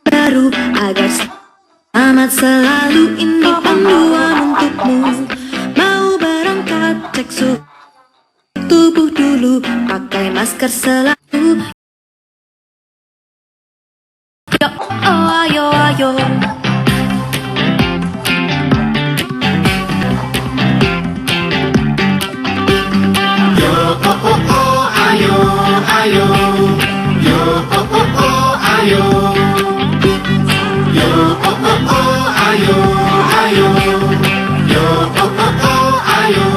baru agar amat selalu ini panduan untukmu. Mau berangkat cek suhu tubuh dulu, pakai masker selalu. Yo, oh, ayo, ayo. Yo, oh, oh, oh, ayo, ayo. Yo, oh, oh, oh, ayo. Yo, oh, oh, oh, ayo, ayo. Yo, oh, oh, oh, ayo.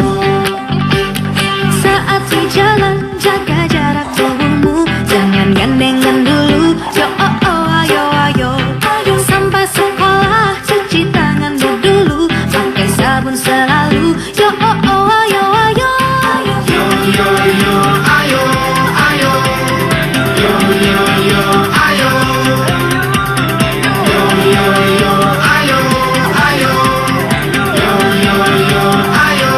Saat berjalan jaga jarak tubuhmu, jangan gandengan dulu. Yo, oh, oh, ayo, ayo. Sampai sekolah cuci tanganmu dulu, pakai sabun selalu. Yo, oh, oh, ayo, ayo. Yo, yo, yo, ayo, ayo. Yo, yo, yo, ayo. Yo, yo, yo, ayo, ayo. Yo, yo, yo, ayo.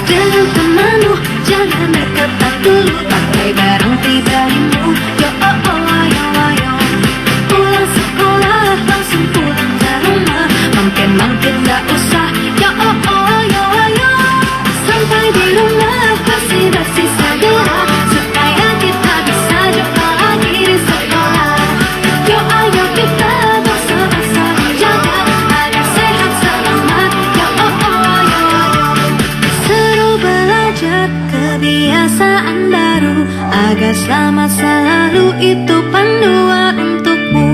Dengan temanmu jangan berketat dulu, pakai barang pribadimu. Yo, oh, oh, ayo, ayo. Pulang sekolah langsung pulang ke rumah, mampir-mampir gak usah. Yo, oh, oh, ayo, ayo. Sampai di rumah bersih-bersih segera, supaya kita bisa jumpa lagi di sekolah. Yo, ayo kita bersama-sama jaga agar sehat selamat. Yo, oh, oh, ayo, ayo. Seru belajar kebiasaan baru, agar selamat selalu itu panduan untukmu.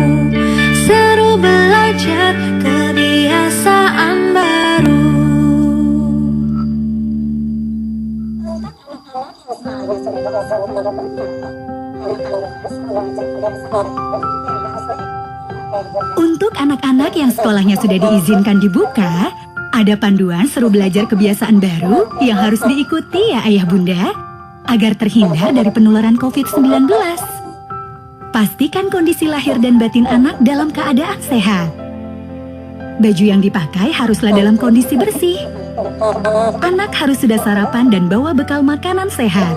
Seru belajar kebiasaan baru. Untuk anak-anak yang sekolahnya sudah diizinkan dibuka, ada panduan seru belajar kebiasaan baru yang harus diikuti ya ayah bunda, agar terhindar dari penularan COVID-19. Pastikan kondisi lahir dan batin anak dalam keadaan sehat. Baju yang dipakai haruslah dalam kondisi bersih. Anak harus sudah sarapan dan bawa bekal makanan sehat.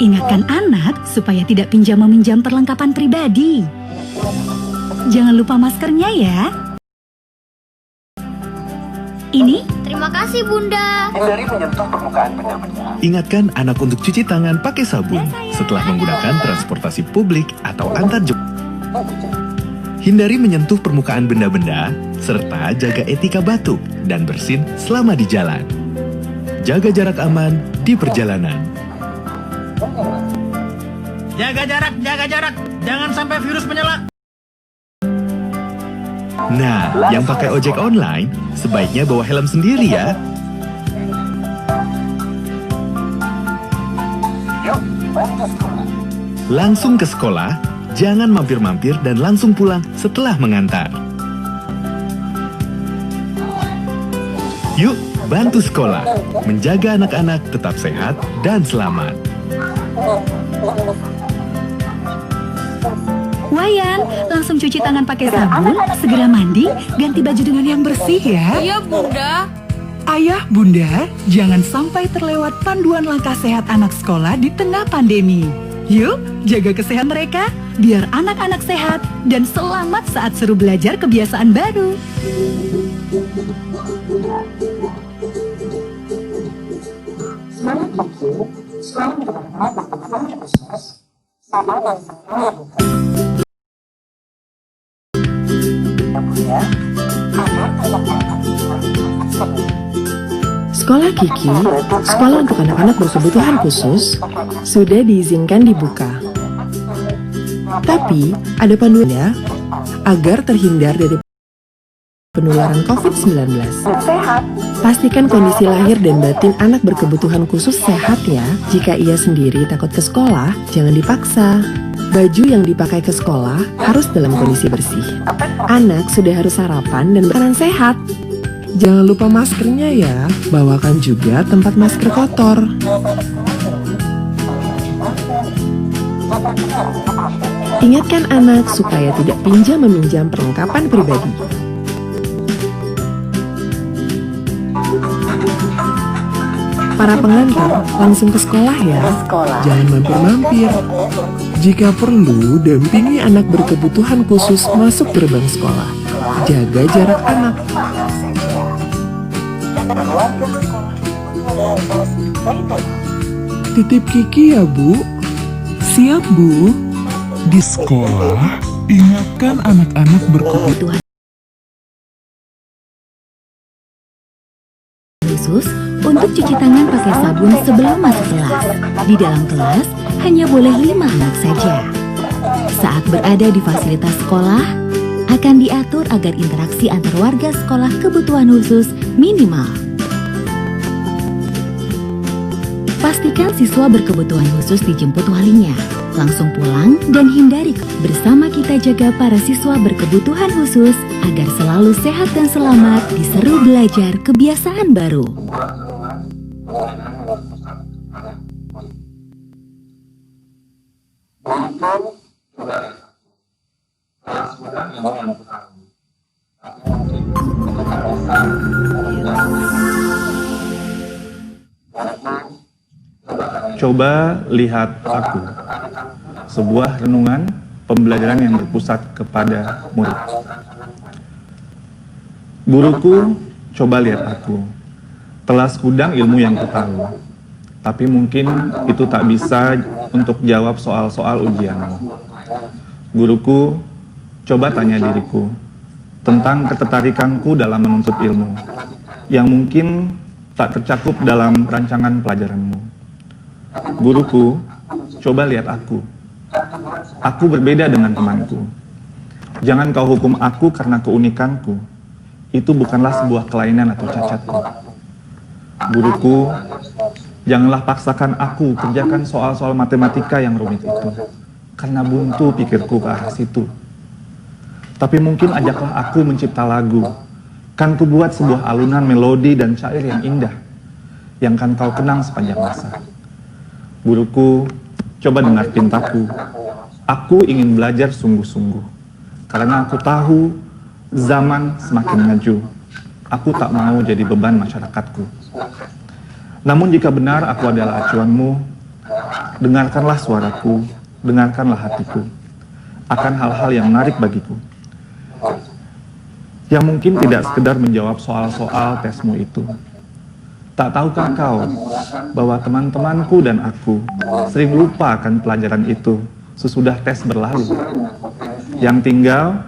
Ingatkan anak supaya tidak pinjam-meminjam perlengkapan pribadi. Jangan lupa maskernya ya. Ini Terima kasih, Bunda. Hindari menyentuh permukaan benda-benda. Ingatkan anak untuk cuci tangan pakai sabun setelah menggunakan transportasi publik atau antar jemput. Hindari menyentuh permukaan benda-benda, serta jaga etika batuk dan bersin selama di jalan. Jaga jarak aman di perjalanan. Jaga jarak. Jangan sampai virus menyala. Nah, yang pakai ojek online, sebaiknya bawa helm sendiri ya. Yuk, bantu sekolah. Langsung ke sekolah, jangan mampir-mampir dan langsung pulang setelah mengantar. Yuk, bantu sekolah, menjaga anak-anak tetap sehat dan selamat. Wayan, langsung cuci tangan pakai sabun, segera mandi, ganti baju dengan yang bersih ya. Iya, Bunda. Ayah, bunda, jangan sampai terlewat panduan langkah sehat anak sekolah di tengah pandemi. Yuk, jaga kesehatan mereka, biar anak-anak sehat dan selamat saat seru belajar kebiasaan baru. Sekolah Kiki, sekolah untuk anak-anak berkebutuhan khusus, sudah diizinkan dibuka. Tapi, ada panduannya agar terhindar dari penularan COVID-19. Pastikan kondisi lahir dan batin anak berkebutuhan khusus sehat ya. Jika ia sendiri takut ke sekolah, jangan dipaksa. Baju yang dipakai ke sekolah harus dalam kondisi bersih. Anak sudah harus sarapan dan makanan sehat. Jangan lupa maskernya ya, bawakan juga tempat masker kotor. Ingatkan anak supaya tidak pinjam-meminjam perlengkapan pribadi. Para pengantar, langsung ke sekolah ya. Jangan mampir-mampir. Jika perlu, dampingi anak berkebutuhan khusus masuk gerbang sekolah. Jaga jarak anak. Titip Kiki ya, Bu. Siap, Bu. Di sekolah, ingatkan anak-anak berkebutuhan khusus untuk cuci tangan pakai sabun sebelum masuk kelas. Di dalam kelas, hanya boleh 5 anak saja. Saat berada di fasilitas sekolah, akan diatur agar interaksi antar warga sekolah kebutuhan khusus minimal. Pastikan siswa berkebutuhan khusus dijemput walinya. Langsung pulang dan hindari. Bersama kita jaga para siswa berkebutuhan khusus agar selalu sehat dan selamat di Seru Belajar Kebiasaan Baru. Coba lihat aku. Sebuah renungan pembelajaran yang berpusat kepada murid. Guruku, coba lihat aku. Telah segudang ilmu yang kutahu. Tapi mungkin itu tak bisa untuk jawab soal-soal ujianmu. Guruku, coba tanya diriku tentang ketertarikanku dalam menuntut ilmu yang mungkin tak tercakup dalam rancangan pelajaranmu. Guruku, coba lihat aku. Aku berbeda dengan temanku. Jangan kau hukum aku karena keunikanku. Itu bukanlah sebuah kelainan atau cacatku. Guruku, janganlah paksakan aku kerjakan soal-soal matematika yang rumit itu, karena buntu pikirku ke arah situ. Tapi mungkin ajaklah aku mencipta lagu. Kan ku buat sebuah alunan melodi dan syair yang indah, yang kan kau kenang sepanjang masa. Guruku, coba dengar pintaku. Aku ingin belajar sungguh-sungguh, karena aku tahu zaman semakin maju. Aku tak mau jadi beban masyarakatku. Namun jika benar aku adalah acuanmu, dengarkanlah suaraku, dengarkanlah hatiku, akan hal-hal yang menarik bagiku. Yang mungkin tidak sekedar menjawab soal-soal tesmu itu. Tak tahukah kau bahwa teman-temanku dan aku sering lupa akan pelajaran itu sesudah tes berlalu. Yang tinggal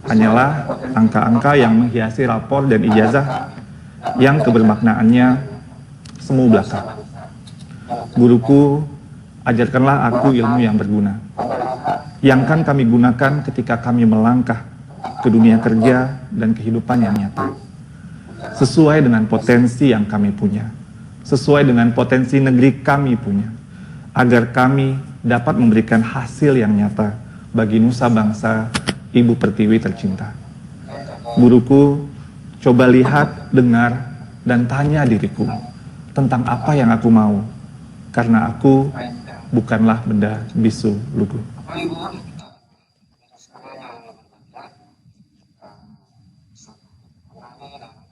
hanyalah angka-angka yang menghiasi rapor dan ijazah yang kebermaknaannya semu belaka. Guruku, ajarkanlah aku ilmu yang berguna, yang kan kami gunakan ketika kami melangkah ke dunia kerja dan kehidupan yang nyata. Sesuai dengan potensi yang kami punya, sesuai dengan potensi negeri kami punya, agar kami dapat memberikan hasil yang nyata bagi nusa bangsa Ibu Pertiwi tercinta. Guruku, coba lihat, dengar, dan tanya diriku tentang apa yang aku mau, karena aku bukanlah benda bisu lugu.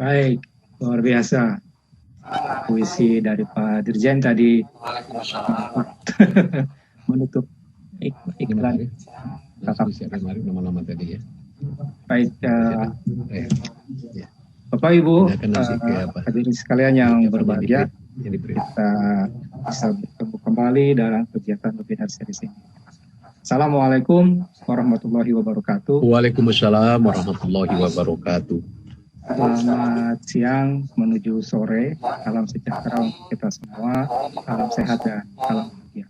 Baik, luar biasa. Puisi dari Pak Dirjen tadi menutup iklan. Nama-nama tadi ya. Baik, Bapak Ibu, hadirin sekalian yang berbahagia, kita bisa bertemu kembali dalam kegiatan webinar series ini. Assalamualaikum warahmatullahi wabarakatuh. Waalaikumsalam warahmatullahi wabarakatuh. Selamat siang menuju sore, salam sejahtera untuk kita semua, salam sehat dan salam bahagia.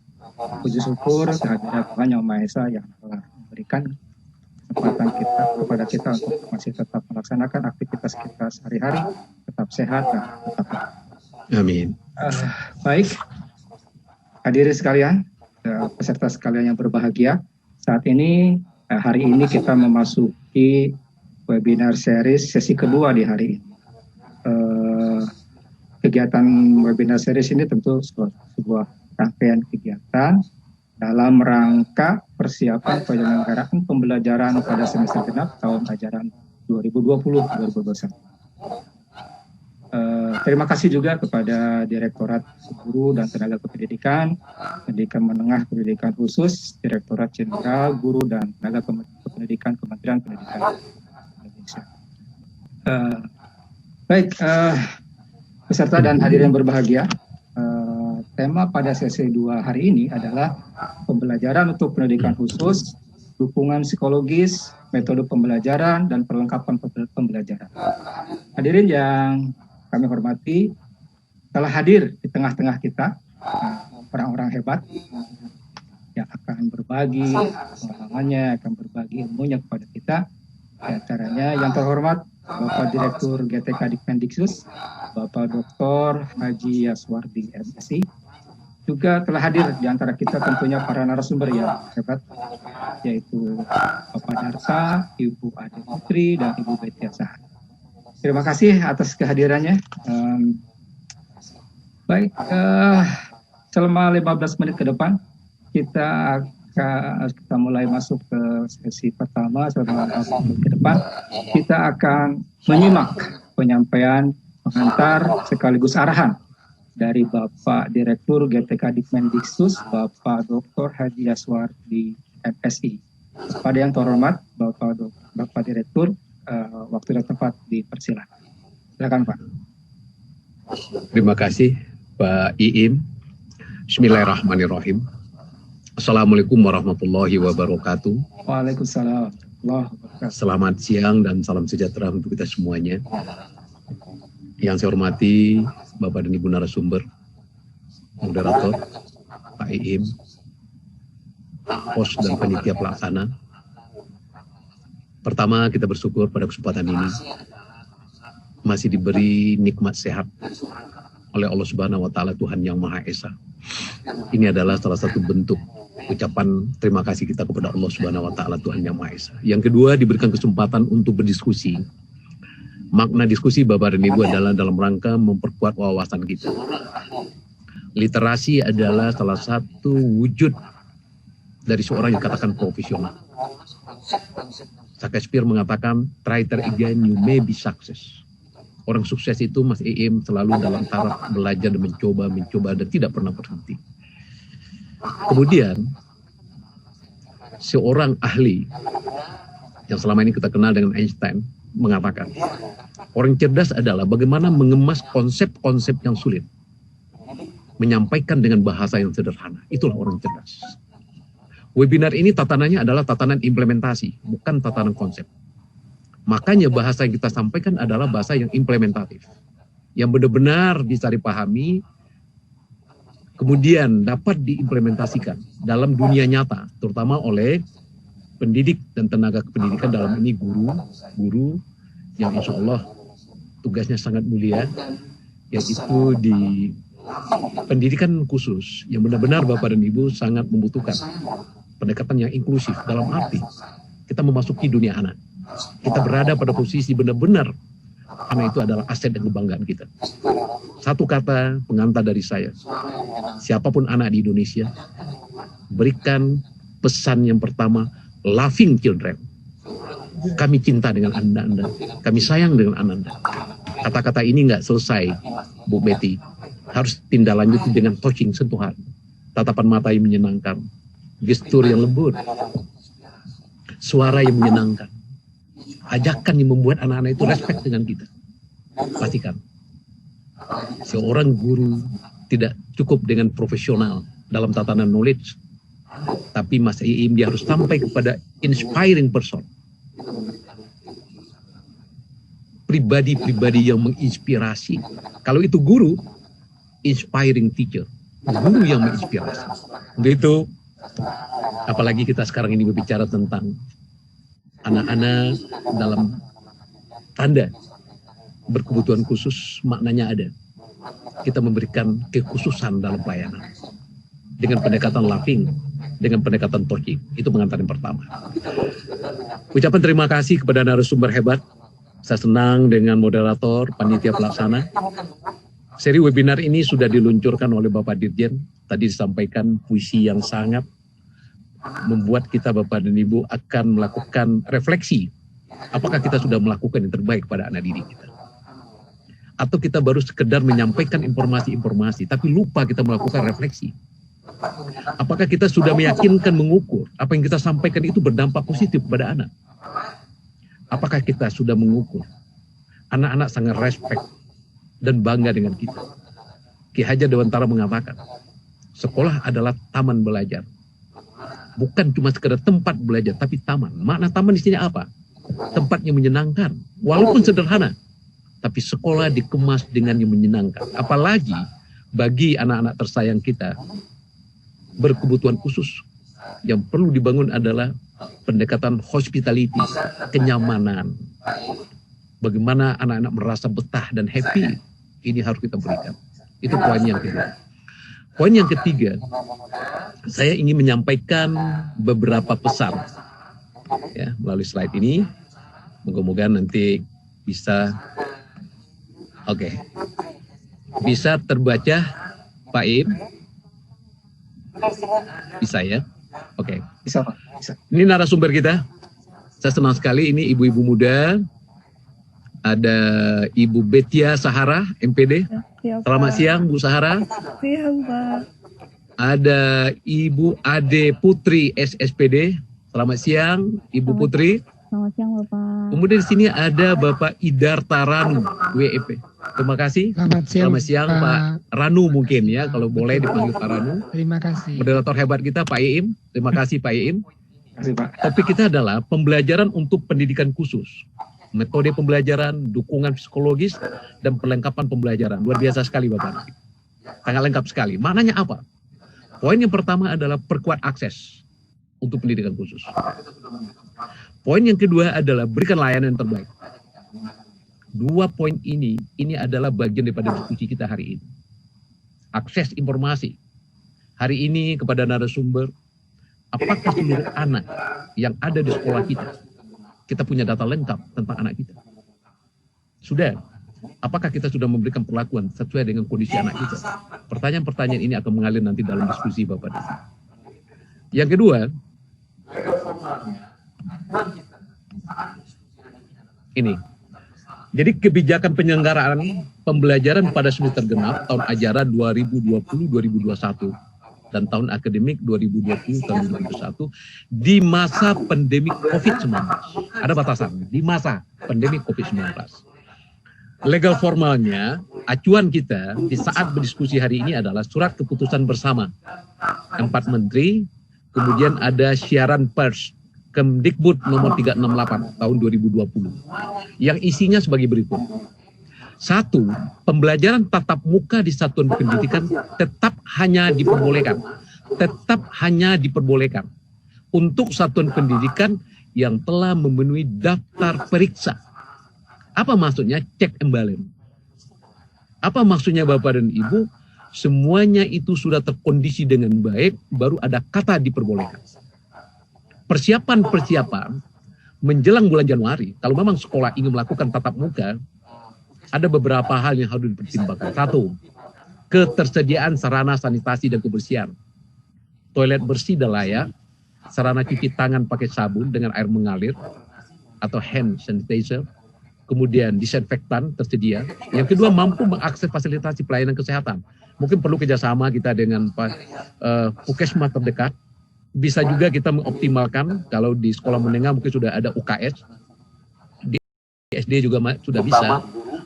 Puji syukur kehadiran Tuhan Yang Maha Esa yang telah memberikan kesempatan kepada kita untuk masih tetap melaksanakan aktivitas kita sehari-hari, tetap sehat dan tetap amin. Baik, hadirin sekalian, peserta sekalian yang berbahagia, saat ini hari ini kita memasuki webinar series sesi kedua di hari ini. Kegiatan webinar series ini tentu sebuah rangkaian kegiatan dalam rangka persiapan penyelenggaraan pembelajaran pada semester genap tahun ajaran 2020-2021. Terima kasih juga kepada Direktorat Guru dan Tenaga Kependidikan, Pendidikan Menengah, Pendidikan Khusus, Direktorat Jenderal Guru dan Tenaga Kependidikan Kementerian Pendidikan Indonesia. Peserta dan hadirin berbahagia, tema pada sesi 2 hari ini adalah pembelajaran untuk pendidikan khusus, dukungan psikologis, metode pembelajaran, dan perlengkapan pembelajaran. Hadirin yang kami hormati, telah hadir di tengah-tengah kita orang-orang hebat yang akan berbagi pengalamannya, akan berbagi ilmunya kepada kita. Di antaranya yang terhormat Bapak Direktur GTK Dikmendiksus, Bapak Dr. Haji Yaswardi MSI. Juga telah hadir di antara kita tentunya para narasumber yang hebat, yaitu Bapak Darsa, Ibu Ade Putri, dan Ibu Betia Sahat. Terima kasih atas kehadirannya. Selama 15 menit ke depan, kita mulai masuk ke sesi pertama. Selama 15 menit ke depan, kita akan menyimak penyampaian pengantar sekaligus arahan dari Bapak Direktur GTK Dikmendiksus, Bapak Dr. Haji Yaswardi MSI. Pada yang terhormat, Bapak Direktur, waktu dan tempat dipersilakan. Silakan Pak. Terima kasih Pak Iim. Bismillahirrahmanirrahim. Assalamualaikum warahmatullahi wabarakatuh. Waalaikumsalam. Selamat siang dan salam sejahtera untuk kita semuanya. Yang saya hormati Bapak dan Ibu narasumber, moderator, Pak Iim, host dan panitia pelaksana. Pertama, kita bersyukur pada kesempatan ini masih diberi nikmat sehat oleh Allah Subhanahu wa Ta'ala, Tuhan yang Maha Esa. Ini adalah salah satu bentuk ucapan terima kasih kita kepada Allah Subhanahu wa Ta'ala, Tuhan yang Maha Esa. Yang kedua, diberikan kesempatan untuk berdiskusi. Makna diskusi Bapak dan Ibu adalah dalam rangka memperkuat wawasan kita. Literasi adalah salah satu wujud dari seorang yang katakan profesional. Shakespeare mengatakan, try again, you may be success. Orang sukses itu, Mas Iim, selalu dalam taraf belajar dan mencoba dan tidak pernah berhenti. Kemudian, seorang ahli yang selama ini kita kenal dengan Einstein mengatakan, orang cerdas adalah bagaimana mengemas konsep-konsep yang sulit, menyampaikan dengan bahasa yang sederhana. Itulah orang cerdas. Webinar ini tatanannya adalah tatanan implementasi, bukan tatanan konsep. Makanya bahasa yang kita sampaikan adalah bahasa yang implementatif, yang benar-benar bisa dipahami, kemudian dapat diimplementasikan dalam dunia nyata, terutama oleh pendidik dan tenaga kependidikan, dalam ini guru yang insya Allah tugasnya sangat mulia, yaitu di pendidikan khusus yang benar-benar Bapak dan Ibu sangat membutuhkan pendekatan yang inklusif, dalam arti kita memasuki dunia anak. Kita berada pada posisi benar-benar anak itu adalah aset dan kebanggaan kita. Satu kata pengantar dari saya, siapapun anak di Indonesia, berikan pesan yang pertama, loving children. Kami cinta dengan Anda, kami sayang dengan Anda. Kata-kata ini nggak selesai, Bu Betty. Harus tindak lanjut dengan touching, sentuhan. Tatapan mata yang menyenangkan, gestur yang lembut, suara yang menyenangkan. Ajakan yang membuat anak-anak itu respect dengan kita. Pastikan, seorang guru tidak cukup dengan profesional dalam tatanan knowledge, tapi Mas Iim dia harus sampai kepada inspiring person. Pribadi-pribadi yang menginspirasi. Kalau itu guru, inspiring teacher. Guru yang menginspirasi. Untuk itu, apalagi kita sekarang ini berbicara tentang anak-anak dalam tanda berkebutuhan khusus, maknanya ada. Kita memberikan kekhususan dalam pelayanan. Dengan pendekatan loving, dengan pendekatan touching. Itu pengantar yang pertama. Ucapan terima kasih kepada narasumber hebat. Saya senang dengan moderator, panitia pelaksana. Seri webinar ini sudah diluncurkan oleh Bapak Dirjen. Tadi disampaikan puisi yang sangat membuat kita Bapak dan Ibu akan melakukan refleksi. Apakah kita sudah melakukan yang terbaik pada anak didik kita? Atau kita baru sekedar menyampaikan informasi-informasi, tapi lupa kita melakukan refleksi. Apakah kita sudah meyakinkan, mengukur apa yang kita sampaikan itu berdampak positif pada anak? Apakah kita sudah mengukur? Anak-anak sangat respect dan bangga dengan kita. Ki Hajar Dewantara mengatakan, sekolah adalah taman belajar. Bukan cuma sekedar tempat belajar, tapi taman. Makna taman di sini apa? Tempat yang menyenangkan, walaupun sederhana. Tapi sekolah dikemas dengan yang menyenangkan. Apalagi bagi anak-anak tersayang kita, berkebutuhan khusus. Yang perlu dibangun adalah pendekatan hospitality, kenyamanan. Bagaimana anak-anak merasa betah dan happy, ini harus kita berikan. Itu poin yang kedua. Poin yang ketiga, saya ingin menyampaikan beberapa pesan ya melalui slide ini. Moga-moga nanti bisa, bisa terbaca, Pak Im? Bisa ya? Bisa, Pak. Bisa. Ini narasumber kita. Saya senang sekali, ini ibu-ibu muda. Ada Ibu Betia Sahara, MPD. Selamat siang, Bu Sahara. Siang, Pak. Ada Ibu Ade Putri, SSPD. Selamat siang, Ibu Putri. Selamat siang, Bapak. Kemudian di sini ada Bapak Idar Taranu, WEP. Terima kasih. Selamat siang Pak Ranu mungkin ya, kalau boleh dipanggil Pak Ranu. Terima kasih. Moderator hebat kita Pak Iim. Terima kasih Pak Iim. Terima kasih, Pak. Topik kita adalah pembelajaran untuk pendidikan khusus. Metode pembelajaran, dukungan psikologis, dan perlengkapan pembelajaran. Luar biasa sekali Bapak. Sangat lengkap sekali. Maknanya apa? Poin yang pertama adalah perkuat akses untuk pendidikan khusus. Poin yang kedua adalah berikan layanan yang terbaik. Dua poin ini adalah bagian daripada diskusi kita hari ini. Akses informasi. Hari ini kepada narasumber, apakah seluruh anak yang ada di sekolah kita punya data lengkap tentang anak kita? Sudah. Apakah kita sudah memberikan perlakuan sesuai dengan kondisi anak kita? Pertanyaan-pertanyaan ini akan mengalir nanti dalam diskusi Bapak. Yang kedua, ini. Jadi kebijakan penyelenggaraan pembelajaran pada semester genap tahun ajaran 2020-2021 dan tahun akademik 2020-2021 di masa pandemi COVID-19. Ada batasan di masa pandemi COVID-19. Legal formalnya, acuan kita di saat berdiskusi hari ini adalah surat keputusan bersama 4 menteri, kemudian ada siaran pers Kemdikbud nomor 368 tahun 2020 yang isinya sebagai berikut. 1. Pembelajaran tatap muka di satuan pendidikan tetap hanya diperbolehkan. Tetap hanya diperbolehkan untuk satuan pendidikan yang telah memenuhi daftar periksa. Apa maksudnya check and balance? Apa maksudnya Bapak dan Ibu? Semuanya itu sudah terkondisi dengan baik, baru ada kata diperbolehkan. Persiapan menjelang bulan Januari, kalau memang sekolah ingin melakukan tatap muka, ada beberapa hal yang harus dipertimbangkan. 1, ketersediaan sarana sanitasi dan kebersihan. Toilet bersih dan layak, sarana cuci tangan pakai sabun dengan air mengalir, atau hand sanitizer, kemudian disinfektan tersedia. Yang kedua, mampu mengakses fasilitasi pelayanan kesehatan. Mungkin perlu kerjasama kita dengan Puskesmas terdekat. Bisa juga kita mengoptimalkan, kalau di sekolah menengah mungkin sudah ada UKS, di SD juga sudah bisa,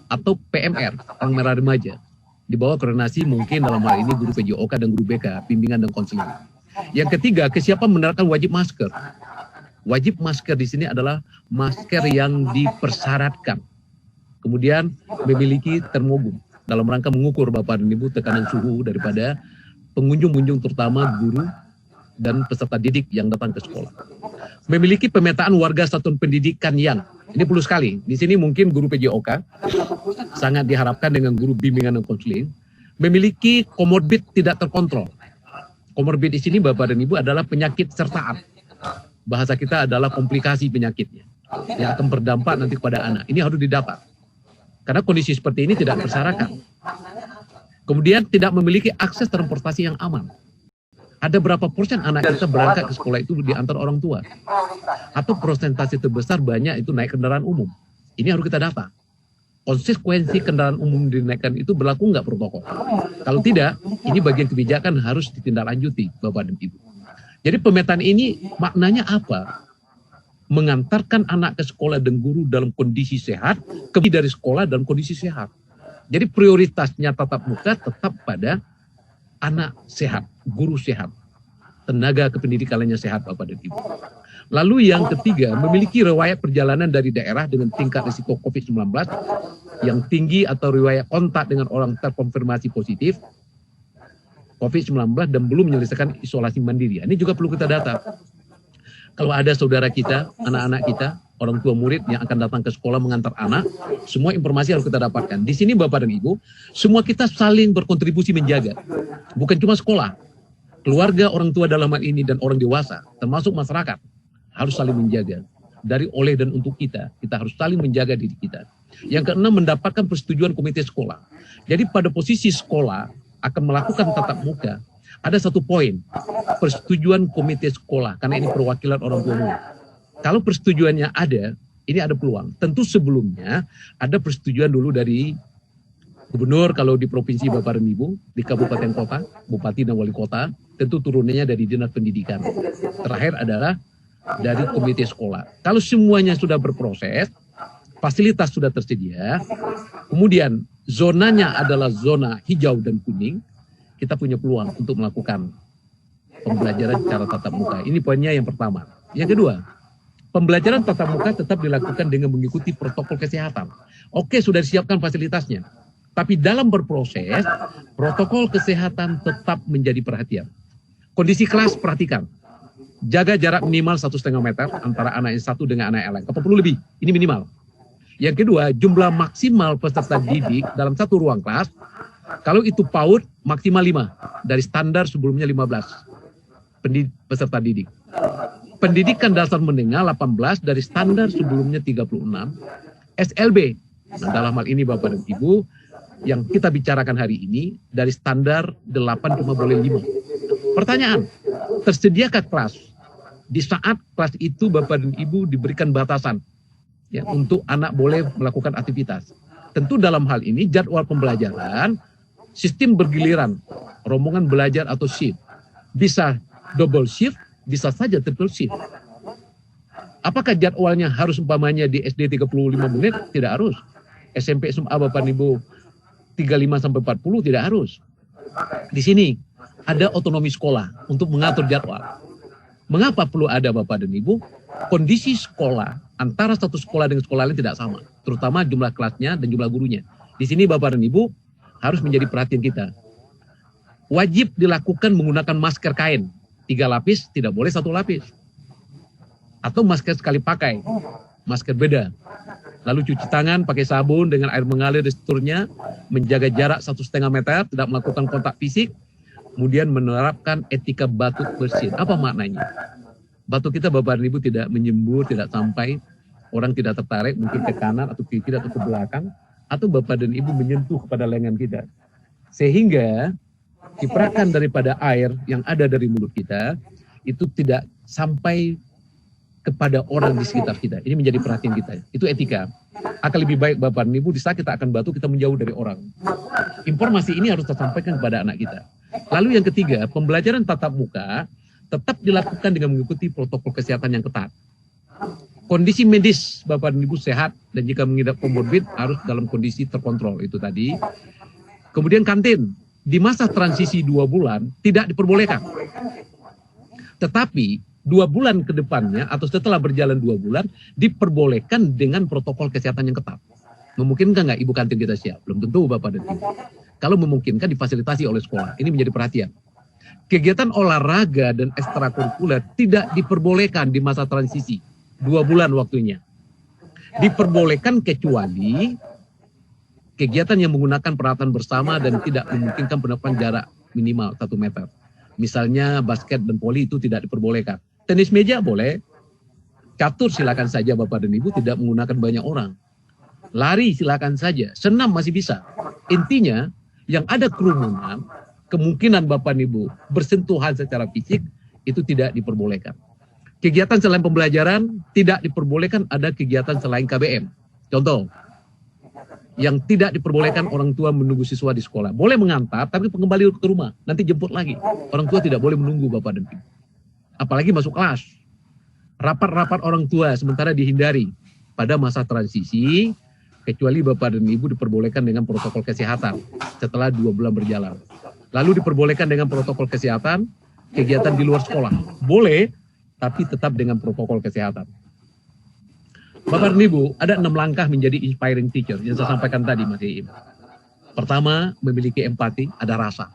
atau PMR, Palang Merah Remaja. Di bawah koordinasi mungkin dalam hal ini guru PJOK dan guru BK, bimbingan dan konseling. Yang ketiga, kesiapan menerapkan wajib masker. Wajib masker di sini adalah masker yang dipersyaratkan. Kemudian memiliki termogun dalam rangka mengukur Bapak dan Ibu tekanan suhu daripada pengunjung-pengunjung terutama guru dan peserta didik yang datang ke sekolah. Memiliki pemetaan warga satuan pendidikan yang, ini perlu sekali, di sini mungkin guru PJOK, sangat diharapkan dengan guru bimbingan dan konseling, memiliki komorbid tidak terkontrol. Komorbid di sini Bapak dan Ibu adalah penyakit sertaan. Bahasa kita adalah komplikasi penyakitnya, yang akan berdampak nanti kepada anak. Ini harus didapat. Karena kondisi seperti ini tidak bersyaratkan. Kemudian tidak memiliki akses transportasi yang aman. Ada berapa persen anak kita berangkat ke sekolah itu diantar orang tua? Atau persentase terbesar banyak itu naik kendaraan umum. Ini harus kita data. konsekuensi kendaraan umum dinaikkan itu berlaku nggak protokol? Kalau tidak, ini bagian kebijakan harus ditindaklanjuti, Bapak dan Ibu. Jadi pemetaan ini maknanya apa? Mengantarkan anak ke sekolah dan guru dalam kondisi sehat, kembali dari sekolah dalam kondisi sehat. Jadi prioritasnya tatap muka tetap pada anak sehat, guru sehat, tenaga kependidikannya sehat, Bapak dan Ibu. Lalu yang ketiga, memiliki riwayat perjalanan dari daerah dengan tingkat risiko COVID-19 yang tinggi atau riwayat kontak dengan orang terkonfirmasi positif COVID-19 dan belum menyelesaikan isolasi mandiri. Ini juga perlu kita data. Kalau ada saudara kita, anak-anak kita, orang tua murid yang akan datang ke sekolah mengantar anak, semua informasi harus kita dapatkan. Di sini Bapak dan Ibu, semua kita saling berkontribusi menjaga. Bukan cuma sekolah, keluarga, orang tua dalam hal ini, dan orang dewasa, termasuk masyarakat, harus saling menjaga. Dari, oleh, dan untuk kita harus saling menjaga diri kita. Yang keenam, mendapatkan persetujuan komite sekolah. Jadi pada posisi sekolah akan melakukan tatap muka, ada satu poin, persetujuan komite sekolah, karena ini perwakilan orang tua murid. Kalau persetujuannya ada, ini ada peluang. Tentu sebelumnya ada persetujuan dulu dari gubernur kalau di provinsi Bapak dan Ibu, di kabupaten kota, bupati dan wali kota, tentu turunannya dari dinas pendidikan. Terakhir adalah dari komite sekolah. Kalau semuanya sudah berproses, fasilitas sudah tersedia, kemudian zonanya adalah zona hijau dan kuning, kita punya peluang untuk melakukan pembelajaran secara tatap muka. Ini poinnya yang pertama. Yang kedua, pembelajaran tatap muka tetap dilakukan dengan mengikuti protokol kesehatan. Oke, sudah disiapkan fasilitasnya. Tapi dalam berproses, protokol kesehatan tetap menjadi perhatian. Kondisi kelas perhatikan. Jaga jarak minimal 1,5 meter antara anak yang satu dengan anak yang lain. 40 lebih, ini minimal. Yang kedua, jumlah maksimal peserta didik dalam satu ruang kelas, kalau itu PAUD, maksimal 5. Dari standar sebelumnya 15 peserta didik. Pendidikan dasar menengah 18, dari standar sebelumnya 36. SLB, nah dalam hal ini Bapak dan Ibu, yang kita bicarakan hari ini, dari standar 8 cuma boleh 5. Pertanyaan, tersediakah kelas? Di saat kelas itu Bapak dan Ibu diberikan batasan ya, untuk anak boleh melakukan aktivitas. Tentu dalam hal ini jadwal pembelajaran, sistem bergiliran, rombongan belajar atau shift. Bisa double shift, bisa saja triple shift. Apakah jadwalnya harus umpamanya di SD 35 menit? Tidak harus. SMP SMA Bapak Ibu 35-40 tidak harus. Di sini ada otonomi sekolah untuk mengatur jadwal. Mengapa perlu ada Bapak dan Ibu? Kondisi sekolah antara satu sekolah dengan sekolah lain tidak sama, terutama jumlah kelasnya dan jumlah gurunya. Di sini Bapak dan Ibu harus menjadi perhatian kita. Wajib dilakukan menggunakan masker kain, 3 lapis, tidak boleh 1 lapis. Atau masker sekali pakai, masker beda. Lalu cuci tangan pakai sabun dengan air mengalir di seturnya, menjaga jarak 1,5 meter, tidak melakukan kontak fisik, kemudian menerapkan etika batuk bersin. Apa maknanya? Batuk kita Bapak dan Ibu tidak menyembur, tidak sampai, orang tidak tertarik mungkin ke kanan atau ke kiri atau ke belakang, atau Bapak dan Ibu menyentuh kepada lengan kita. Sehingga ciprakan daripada air yang ada dari mulut kita itu tidak sampai kepada orang di sekitar kita. Ini menjadi perhatian kita. Itu etika. Akan lebih baik Bapak dan Ibu di saat kita akan batuk kita menjauh dari orang. Informasi ini harus tersampaikan kepada anak kita. Lalu yang ketiga, pembelajaran tatap muka tetap dilakukan dengan mengikuti protokol kesehatan yang ketat. Kondisi medis Bapak dan Ibu sehat dan jika mengidap komorbid harus dalam kondisi terkontrol itu tadi. Kemudian kantin di masa transisi 2 bulan tidak diperbolehkan. Tetapi 2 bulan ke depannya atau setelah berjalan 2 bulan diperbolehkan dengan protokol kesehatan yang ketat. Memungkinkan nggak Ibu kantin kita siap? Belum tentu Bapak dan Ibu. Kalau memungkinkan difasilitasi oleh sekolah. Ini menjadi perhatian. Kegiatan olahraga dan ekstrakurikuler tidak diperbolehkan di masa transisi. 2 bulan waktunya. Diperbolehkan kecuali kegiatan yang menggunakan peralatan bersama dan tidak memungkinkan penerapan jarak minimal 1 meter. Misalnya basket dan voli itu tidak diperbolehkan. Tenis meja boleh. Catur silakan saja Bapak dan Ibu, tidak menggunakan banyak orang. Lari silakan saja. Senam masih bisa. Intinya yang ada kerumunan, kemungkinan Bapak dan Ibu bersentuhan secara fisik itu tidak diperbolehkan. Kegiatan selain pembelajaran tidak diperbolehkan ada kegiatan selain KBM. Contoh, yang tidak diperbolehkan orang tua menunggu siswa di sekolah. Boleh mengantar, tapi kembali ke rumah, nanti jemput lagi. Orang tua tidak boleh menunggu Bapak dan Ibu. Apalagi masuk kelas. Rapat-rapat orang tua sementara dihindari. Pada masa transisi, kecuali Bapak dan Ibu diperbolehkan dengan protokol kesehatan setelah 2 bulan berjalan. Lalu diperbolehkan dengan protokol kesehatan, kegiatan di luar sekolah. Boleh, tapi tetap dengan protokol kesehatan. Bapak dan Ibu, ada 6 langkah menjadi inspiring teacher yang saya sampaikan tadi, Mas Iim. Pertama, memiliki empati, ada rasa.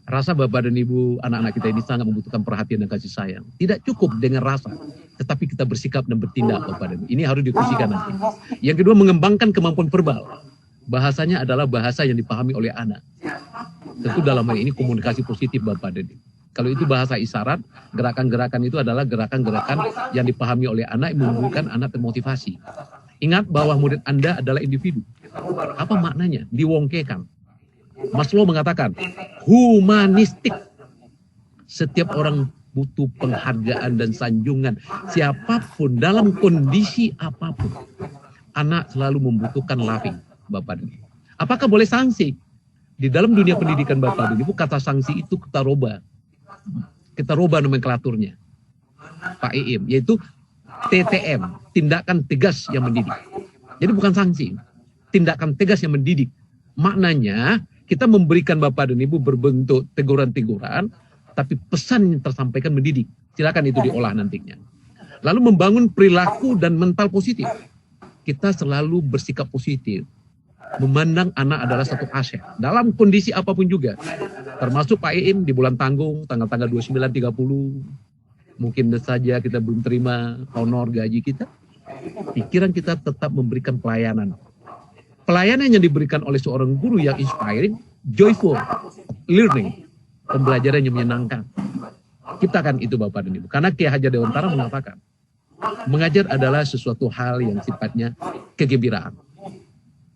Rasa Bapak dan Ibu, anak-anak kita ini sangat membutuhkan perhatian dan kasih sayang. Tidak cukup dengan rasa, tetapi kita bersikap dan bertindak, Bapak dan Ibu. Ini harus difungsikan nanti. Yang kedua, mengembangkan kemampuan verbal. Bahasanya adalah bahasa yang dipahami oleh anak. Tentu dalam hal ini komunikasi positif, Bapak dan Ibu. Kalau itu bahasa isyarat, gerakan-gerakan itu adalah gerakan-gerakan yang dipahami oleh anak, yang membuatkan anak termotivasi. Ingat bahwa murid Anda adalah individu. Apa maknanya? Diwongkekan. Maslow mengatakan, humanistik. Setiap orang butuh penghargaan dan sanjungan. Siapapun, dalam kondisi apapun. Anak selalu membutuhkan loving, Bapak dan Ibu. Apakah boleh sanksi? Di dalam dunia pendidikan Bapak dan Ibu, kata sanksi itu kita rubah. Kita rubah nomenklaturnya, Pak Iim, yaitu TTM, tindakan tegas yang mendidik. Jadi bukan sanksi, tindakan tegas yang mendidik. Maknanya kita memberikan Bapak dan Ibu berbentuk teguran-teguran, tapi pesan yang tersampaikan mendidik. Silakan itu diolah nantinya. Lalu membangun perilaku dan mental positif. Kita selalu bersikap positif. Memandang anak adalah satu aset dalam kondisi apapun juga, termasuk Pak Iim di bulan tanggung tanggal-tanggal 29-30 mungkin saja kita belum terima honor gaji kita, pikiran kita tetap memberikan pelayanan yang diberikan oleh seorang guru yang inspiring, joyful learning, pembelajaran yang menyenangkan. Ciptakan itu Bapak dan Ibu, karena Kiai Hajar Dewantara mengatakan mengajar adalah sesuatu hal yang sifatnya kegembiraan.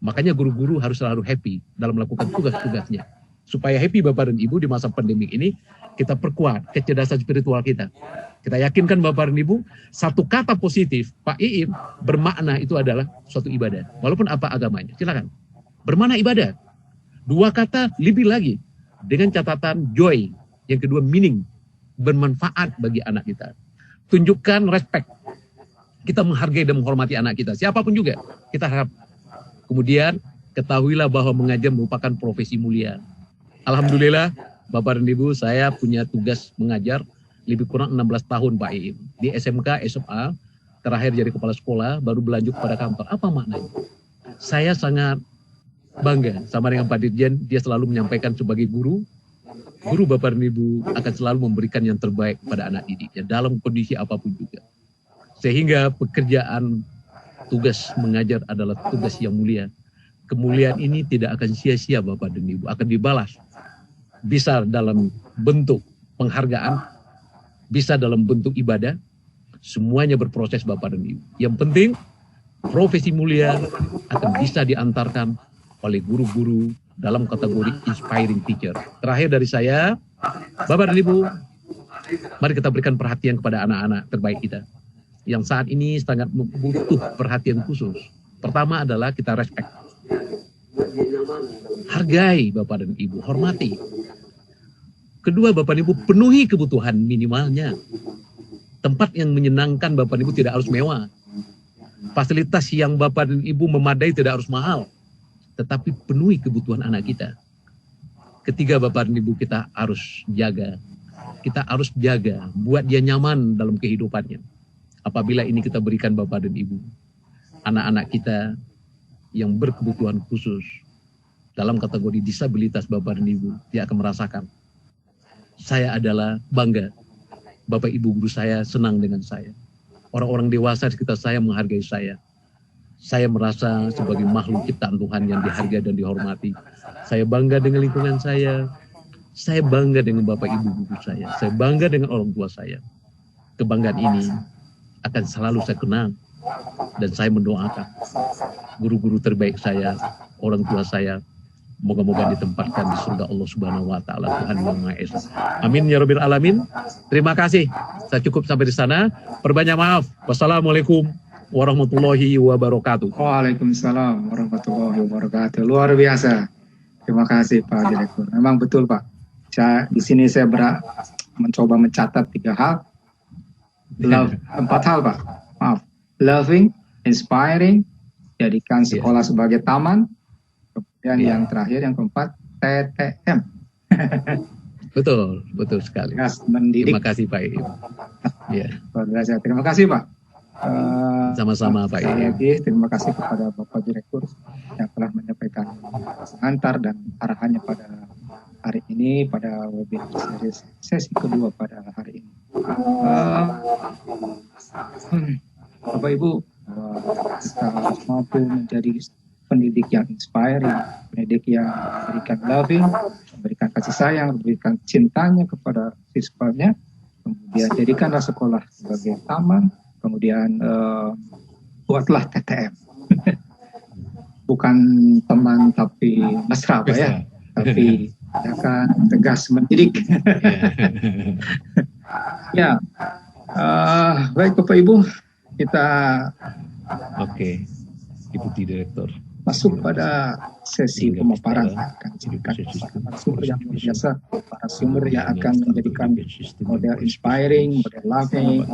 Makanya guru-guru harus selalu happy dalam melakukan tugas-tugasnya. Supaya happy Bapak dan Ibu di masa pandemi ini, kita perkuat kecerdasan spiritual kita. Kita yakinkan Bapak dan Ibu, satu kata positif, Pak Iim, bermakna itu adalah suatu ibadah. Walaupun apa agamanya, silakan. Bermakna ibadah. 2 kata lebih lagi. Dengan catatan joy. Yang kedua meaning. Bermanfaat bagi anak kita. Tunjukkan respect. Kita menghargai dan menghormati anak kita. Siapapun juga, kita harap. Kemudian ketahuilah bahwa mengajar merupakan profesi mulia. Alhamdulillah Bapak dan Ibu, saya punya tugas mengajar lebih kurang 16 tahun Pak Iim. Di SMK, SMA, terakhir jadi kepala sekolah, baru berlanjut pada kantor. Apa maknanya? Saya sangat bangga sama dengan Pak Dirjen, dia selalu menyampaikan sebagai guru Bapak dan Ibu akan selalu memberikan yang terbaik pada anak didiknya dalam kondisi apapun juga. Sehingga pekerjaan tugas mengajar adalah tugas yang mulia. Kemuliaan ini tidak akan sia-sia Bapak dan Ibu, akan dibalas. Bisa dalam bentuk penghargaan, bisa dalam bentuk ibadah, semuanya berproses Bapak dan Ibu. Yang penting, profesi mulia akan bisa diantarkan oleh guru-guru dalam kategori inspiring teacher. Terakhir dari saya, Bapak dan Ibu, mari kita berikan perhatian kepada anak-anak terbaik kita. Yang saat ini sangat butuh perhatian khusus. Pertama adalah kita respect. Hargai Bapak dan Ibu, hormati. Kedua, Bapak dan Ibu penuhi kebutuhan minimalnya. Tempat yang menyenangkan Bapak dan Ibu tidak harus mewah. Fasilitas yang Bapak dan Ibu memadai tidak harus mahal. Tetapi penuhi kebutuhan anak kita. Ketiga, Bapak dan Ibu kita harus jaga. Kita harus jaga, buat dia nyaman dalam kehidupannya. Apabila ini kita berikan Bapak dan Ibu, anak-anak kita yang berkebutuhan khusus dalam kategori disabilitas Bapak dan Ibu, dia akan merasakan, saya adalah bangga, Bapak Ibu guru saya senang dengan saya. Orang-orang dewasa di sekitar saya menghargai saya. Saya merasa sebagai makhluk ciptaan Tuhan yang dihargai dan dihormati. Saya bangga dengan lingkungan saya bangga dengan Bapak Ibu guru saya bangga dengan orang tua saya. Kebanggaan ini akan selalu saya kenang, dan saya mendoakan guru-guru terbaik saya, orang tua saya, moga-moga ditempatkan di surga Allah Subhanahu wa Ta'ala, Tuhan Yang Maha Esa. Amin ya Rabbil Alamin. Terima kasih. Saya cukup sampai di sana. Perbanyak maaf. Wassalamualaikum warahmatullahi wabarakatuh. Waalaikumsalam warahmatullahi wabarakatuh. Luar biasa. Terima kasih Pak Direktur. Memang betul Pak. Di sini saya mencoba mencatat 3 hal. 4 hal Pak. Maaf. Loving, inspiring, jadikan sekolah sebagai taman. Kemudian yang terakhir, yang keempat, TTM. Betul sekali. Mendidik. Terima kasih Pak Iim. Ya. Luar biasa. Terima kasih Pak. Sama-sama Pak Iim. Terima kasih kepada Bapak Direktur yang telah menyampaikan pengantar dan arahannya pada hari ini, pada webinar sesi kedua pada hari ini. Bapak Ibu, kita harus mampu menjadi pendidik yang inspiring, pendidik yang memberikan loving, memberikan kasih sayang, memberikan cintanya kepada siswanya, kemudian jadikanlah sekolah sebagai taman, kemudian buatlah TTM. Bukan teman tapi mesra Pak ya, tapi akan tegas mendidik. Ya, baik Bapak Ibu, kita Deputi Direktur masuk pada sesi pemaparan akan dijadikan narasumber yang luar biasa, para sumber yang akan menjadikan model inspiring, model loving,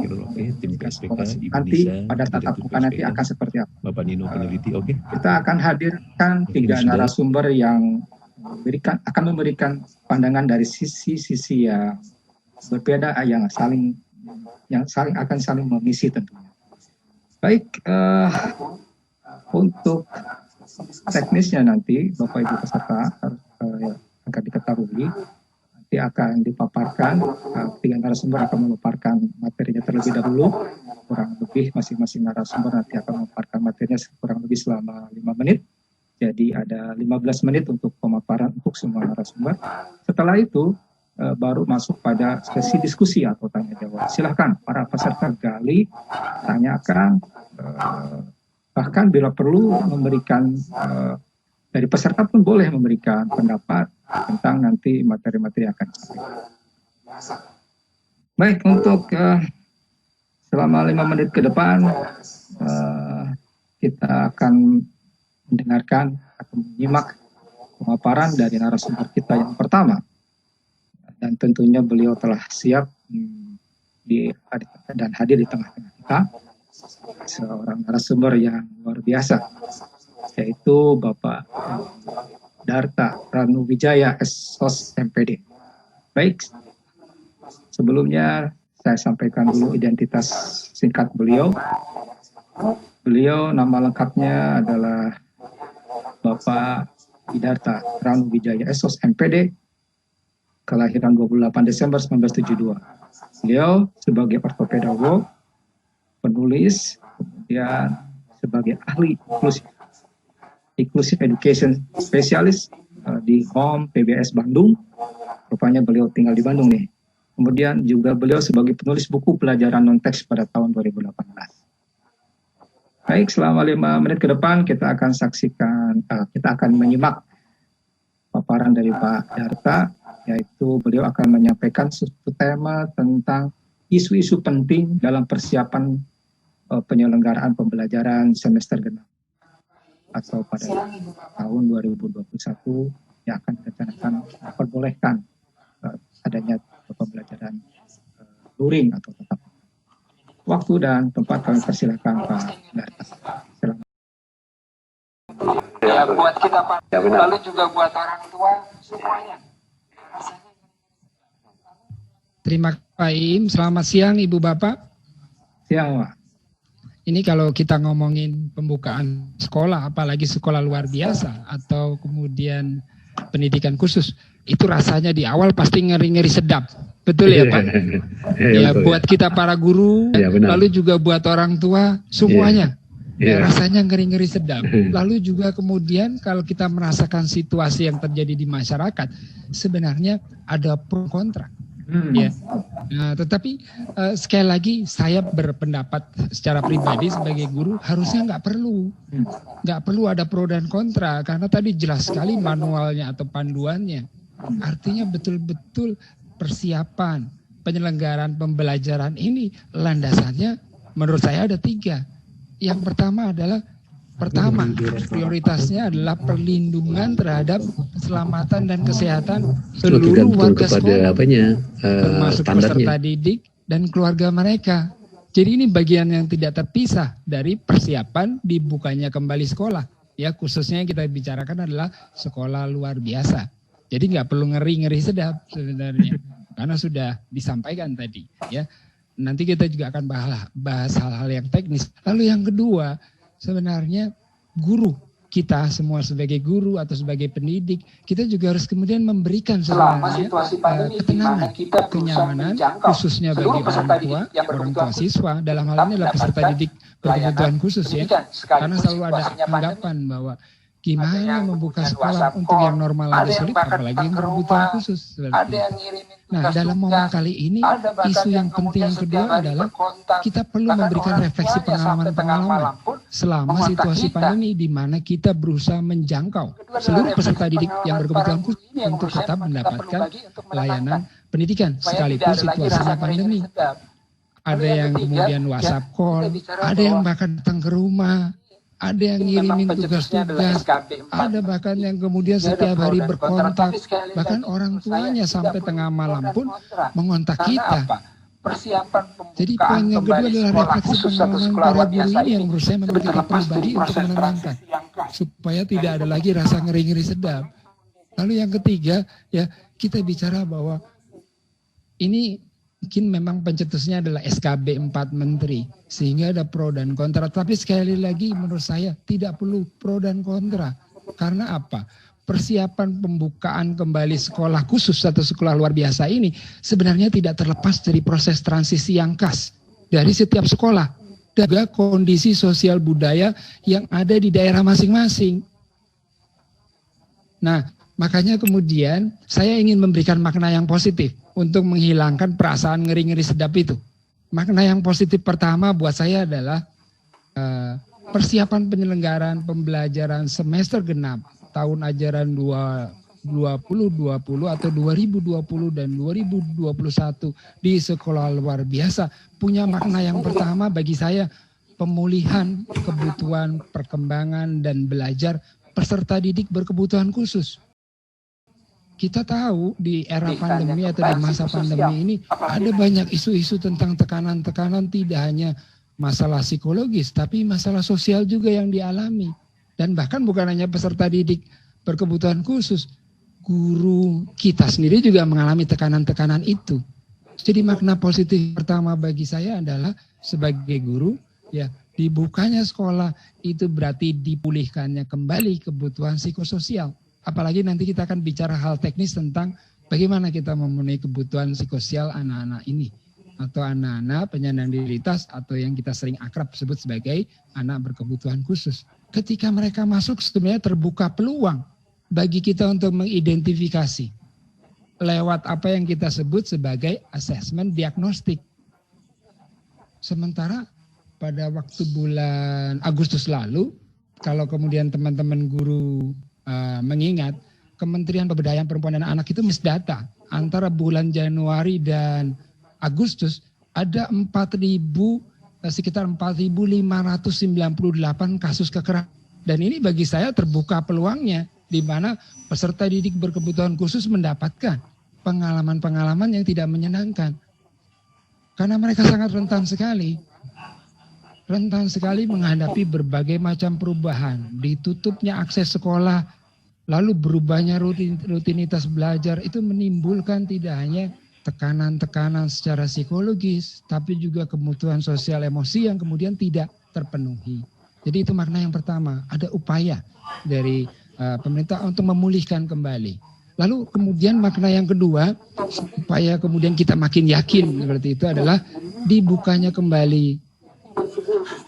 nanti pada tatap muka nanti akan seperti apa. Bapak Nino peneliti, kita akan hadirkan 3 narasumber yang akan memberikan pandangan dari sisi-sisi yang berbeda, yang akan saling mengisi tentunya. Baik, untuk teknisnya nanti Bapak Ibu peserta akan diketahui, nanti akan dipaparkan, 3 narasumber akan memaparkan materinya terlebih dahulu, kurang lebih masing-masing narasumber nanti akan memaparkan materinya kurang lebih selama 5 menit. Jadi ada 15 menit untuk pemaparan untuk semua narasumber. Setelah itu baru masuk pada sesi diskusi atau tanya jawab. Silahkan para peserta gali, tanyakan, bahkan bila perlu memberikan dari peserta pun boleh memberikan pendapat tentang nanti materi-materi yang akan disampaikan. Baik, untuk selama 5 menit ke depan kita akan mendengarkan atau menyimak pemaparan dari narasumber kita yang pertama, dan tentunya beliau telah siap dan hadir di tengah-tengah kita, seorang narasumber yang luar biasa, yaitu Bapak Darta Ranuwijaya SOS MPD. Baik, sebelumnya saya sampaikan dulu identitas singkat beliau. Beliau nama lengkapnya adalah Bapak Darta Ranuwijaya SOS MPD, kelahiran 28 Desember 1972. Beliau sebagai ortopedagog, penulis, kemudian sebagai ahli inclusive education spesialis di HOM PBS Bandung. Rupanya beliau tinggal di Bandung nih. Kemudian juga beliau sebagai penulis buku pelajaran non-teks pada tahun 2018. Baik, selama 5 menit ke depan kita akan menyimak paparan dari Pak Darta, yaitu beliau akan menyampaikan suatu tema tentang isu-isu penting dalam persiapan penyelenggaraan pembelajaran semester genap atau pada tahun 2021 yang akan direncanakan memperbolehkan adanya pembelajaran luring atau tatap. Waktu dan tempat kami persilakan Pak Darta. Silakan. Ya, buat kita Pak, lalu juga buat orang tua semuanya. Terima kasih Pak Iim. Selamat siang Ibu Bapak. Siang Pak. Ini kalau kita ngomongin pembukaan sekolah, apalagi sekolah luar biasa atau kemudian pendidikan khusus, itu rasanya di awal pasti ngeri-ngeri sedap. Betul ya Pak? Ya, buat kita para guru, lalu juga buat orang tua, semuanya. Ya, rasanya ngeri-ngeri sedap. Lalu juga kemudian kalau kita merasakan situasi yang terjadi di masyarakat, sebenarnya ada pro kontra. Ya, nah, tetapi sekali lagi saya berpendapat secara pribadi sebagai guru harusnya nggak perlu ada pro dan kontra, karena tadi jelas sekali manualnya atau panduannya. Artinya betul-betul persiapan penyelenggaraan pembelajaran ini landasannya menurut saya ada 3. yang pertama prioritasnya adalah perlindungan terhadap keselamatan dan kesehatan seluruh warga sekolah, termasuk peserta didik dan keluarga mereka. Jadi ini bagian yang tidak terpisah dari persiapan dibukanya kembali sekolah. Ya, khususnya yang kita bicarakan adalah sekolah luar biasa. Jadi nggak perlu ngeri-ngeri sedap sebenarnya, karena sudah disampaikan tadi. Ya, nanti kita juga akan bahas hal-hal yang teknis. Lalu yang kedua, sebenarnya guru kita semua sebagai guru atau sebagai pendidik, kita juga harus kemudian memberikan sebenarnya ketenangan, kenyamanan, khususnya bagi orang tua siswa, dalam hal ini adalah peserta didik berkebutuhan khusus ya, karena selalu ada anggapan bahwa gimana membuka sekolah untuk yang normal aja sulit, apalagi yang berkebutuhan khusus. Nah, dalam momen kali ini, isu yang penting yang kedua adalah kita perlu memberikan refleksi pengalaman-pengalaman selama situasi pandemi, di mana kita berusaha menjangkau seluruh peserta didik yang berkebutuhan khusus untuk tetap mendapatkan layanan pendidikan sekalipun situasinya pandemi. Ada yang kemudian WhatsApp call, ada yang bahkan datang ke rumah, ada yang ngirimin tugas-tugas, ada bahkan yang kemudian setiap hari berkontak, bahkan orang tuanya sampai tengah malam pun mengontak kita. Jadi poin yang kedua adalah refleksi pengalaman para guru ini yang menurut saya memberi kita pribadi untuk menenangkan, supaya tidak ada lagi rasa ngeri-ngeri sedap. Lalu yang ketiga, ya kita bicara bahwa ini mungkin memang pencetusnya adalah SKB 4 Menteri, sehingga ada pro dan kontra. Tapi sekali lagi menurut saya tidak perlu pro dan kontra. Karena apa? Persiapan pembukaan kembali sekolah khusus atau sekolah luar biasa ini sebenarnya tidak terlepas dari proses transisi yang khas dari setiap sekolah. Dan juga kondisi sosial budaya yang ada di daerah masing-masing. Nah, makanya kemudian saya ingin memberikan makna yang positif untuk menghilangkan perasaan ngeri-ngeri sedap itu. Makna yang positif pertama buat saya adalah persiapan penyelenggaraan pembelajaran semester genap tahun ajaran 2020 atau 2020 dan 2021 di sekolah luar biasa punya makna yang pertama bagi saya, pemulihan kebutuhan perkembangan dan belajar peserta didik berkebutuhan khusus. Kita tahu di era pandemi atau di masa pandemi ini ada banyak isu-isu tentang tekanan-tekanan, tidak hanya masalah psikologis tapi masalah sosial juga yang dialami. Dan bahkan bukan hanya peserta didik berkebutuhan khusus, guru kita sendiri juga mengalami tekanan-tekanan itu. Jadi makna positif pertama bagi saya adalah sebagai guru, ya dibukanya sekolah itu berarti dipulihkannya kembali kebutuhan psikososial. Apalagi nanti kita akan bicara hal teknis tentang bagaimana kita memenuhi kebutuhan psikososial anak-anak ini. Atau anak-anak penyandang disabilitas atau yang kita sering akrab sebut sebagai anak berkebutuhan khusus. Ketika mereka masuk sebenarnya terbuka peluang bagi kita untuk mengidentifikasi lewat apa yang kita sebut sebagai asesmen diagnostik. Sementara pada waktu bulan Agustus lalu, kalau kemudian teman-teman guru mengingat, Kementerian Pemberdayaan Perempuan dan Anak itu misdata antara bulan Januari dan Agustus ada sekitar 4.598 kasus kekerasan. Dan ini bagi saya terbuka peluangnya di mana peserta didik berkebutuhan khusus mendapatkan pengalaman-pengalaman yang tidak menyenangkan. Karena mereka sangat rentan sekali menghadapi berbagai macam perubahan, ditutupnya akses sekolah, lalu berubahnya rutinitas belajar, itu menimbulkan tidak hanya tekanan-tekanan secara psikologis, tapi juga kebutuhan sosial emosi yang kemudian tidak terpenuhi. Jadi itu makna yang pertama, ada upaya dari pemerintah untuk memulihkan kembali. Lalu kemudian makna yang kedua, supaya kemudian kita makin yakin seperti itu adalah dibukanya kembali.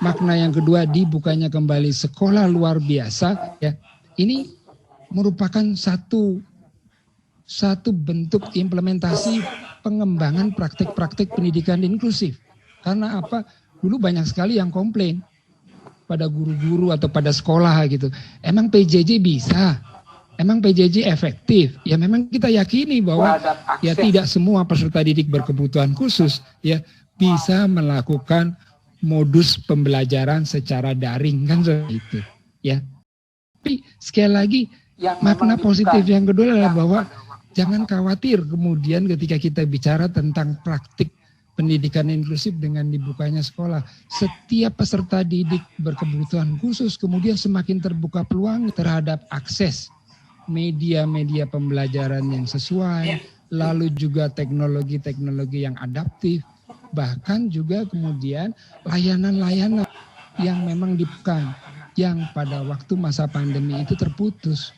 Makna yang kedua, dibukanya kembali sekolah luar biasa, ya. Ini merupakan satu bentuk implementasi pengembangan praktik-praktik pendidikan inklusif. Karena apa? Dulu banyak sekali yang komplain pada guru-guru atau pada sekolah gitu. Emang PJJ bisa? Emang PJJ efektif? Ya memang kita yakini bahwa ya tidak semua peserta didik berkebutuhan khusus ya bisa melakukan modus pembelajaran secara daring kan seperti itu ya. Tapi sekali lagi makna positif yang kedua adalah bahwa jangan khawatir kemudian ketika kita bicara tentang praktik pendidikan inklusif dengan dibukanya sekolah. Setiap peserta didik berkebutuhan khusus kemudian semakin terbuka peluang terhadap akses media-media pembelajaran yang sesuai, lalu juga teknologi-teknologi yang adaptif, bahkan juga kemudian layanan-layanan yang memang dibuka, yang pada waktu masa pandemi itu terputus.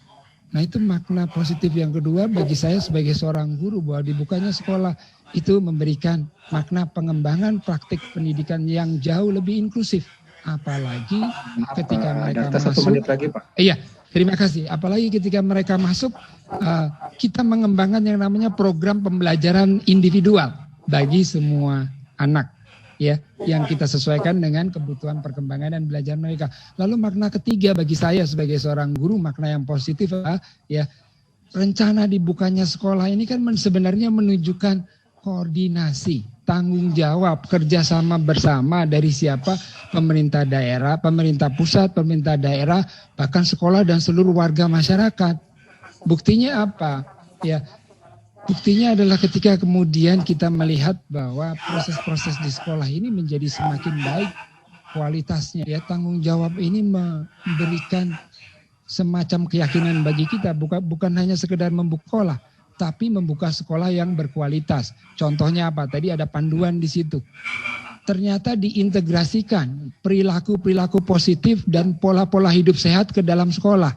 Nah itu makna positif yang kedua bagi saya sebagai seorang guru, bahwa dibukanya sekolah itu memberikan makna pengembangan praktik pendidikan yang jauh lebih inklusif. Apalagi ketika mereka masuk. Lagi, Pak. Iya, terima kasih. Apalagi ketika mereka masuk, kita mengembangkan yang namanya program pembelajaran individual bagi semua anak, ya, yang kita sesuaikan dengan kebutuhan perkembangan dan belajar mereka. Lalu makna ketiga bagi saya sebagai seorang guru, makna yang positif, ya, rencana dibukanya sekolah ini kan sebenarnya menunjukkan koordinasi, tanggung jawab, kerjasama bersama dari siapa? Pemerintah daerah, pemerintah pusat, pemerintah daerah, bahkan sekolah dan seluruh warga masyarakat. Buktinya apa? Ya, buktinya adalah ketika kemudian kita melihat bahwa proses-proses di sekolah ini menjadi semakin baik kualitasnya. Ya, tanggung jawab ini memberikan semacam keyakinan bagi kita, bukan hanya sekedar membuka sekolah, tapi membuka sekolah yang berkualitas. Contohnya apa? Tadi ada panduan di situ. Ternyata diintegrasikan perilaku-perilaku positif dan pola-pola hidup sehat ke dalam sekolah.